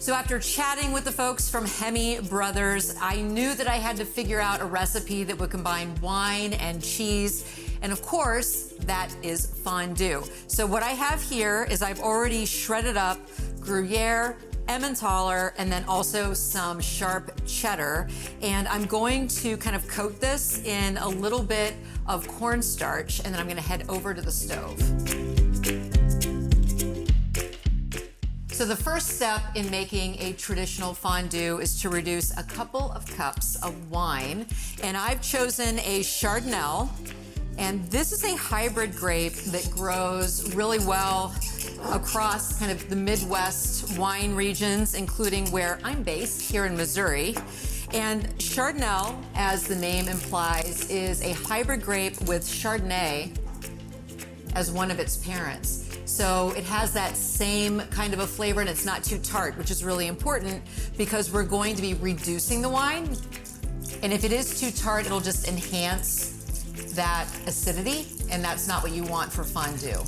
So after chatting with the folks from Hemi Brothers, I knew that I had to figure out a recipe that would combine wine and cheese. And of course, that is fondue. So what I have here is I've already shredded up Gruyere, Emmentaler, and then also some sharp cheddar. And I'm going to kind of coat this in a little bit of cornstarch, and then I'm gonna head over to the stove. So the first step in making a traditional fondue is to reduce a couple of cups of wine. And I've chosen a Chardonel, and this is a hybrid grape that grows really well across kind of the Midwest wine regions, including where I'm based here in Missouri. And Chardonel, as the name implies, is a hybrid grape with Chardonnay as one of its parents. So it has that same kind of a flavor, and it's not too tart, which is really important because we're going to be reducing the wine. And if it is too tart, it'll just enhance that acidity, and that's not what you want for fondue.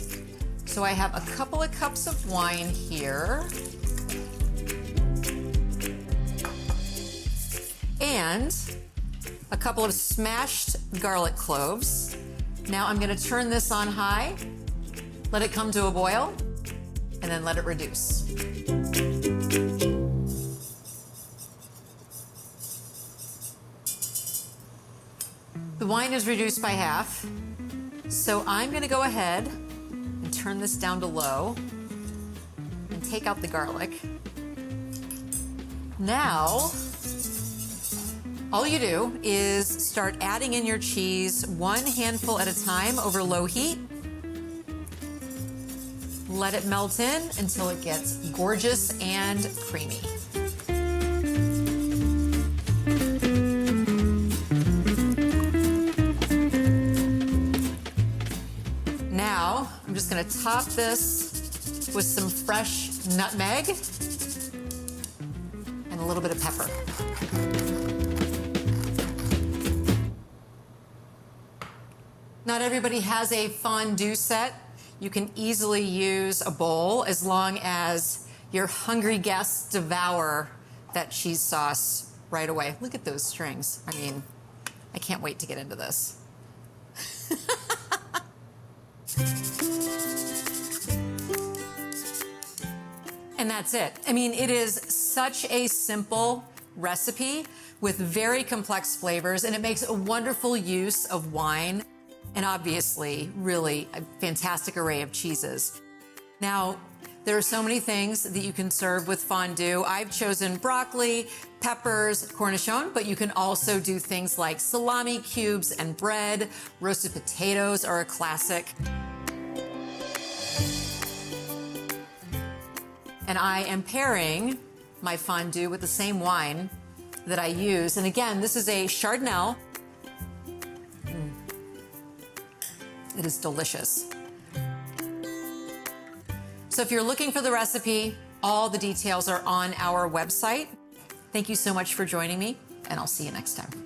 So I have a couple of cups of wine here. And a couple of smashed garlic cloves. Now I'm gonna turn this on high, let it come to a boil, and then let it reduce. The wine is reduced by half, so I'm gonna go ahead and turn this down to low and take out the garlic. Now, all you do is start adding in your cheese one handful at a time over low heat. Let it melt in until it gets gorgeous and creamy. Now, I'm just gonna top this with some fresh nutmeg and a little bit of pepper. Not everybody has a fondue set. You can easily use a bowl as long as your hungry guests devour that cheese sauce right away. Look at those strings. I mean, I can't wait to get into this. And that's it. I mean, it is such a simple recipe with very complex flavors, and it makes a wonderful use of wine. And obviously, really a fantastic array of cheeses. Now, there are so many things that you can serve with fondue. I've chosen broccoli, peppers, cornichon, but you can also do things like salami cubes and bread. Roasted potatoes are a classic. And I am pairing my fondue with the same wine that I use. And again, this is a Chardonel. It is delicious. So if you're looking for the recipe, all the details are on our website. Thank you so much for joining me, and I'll see you next time.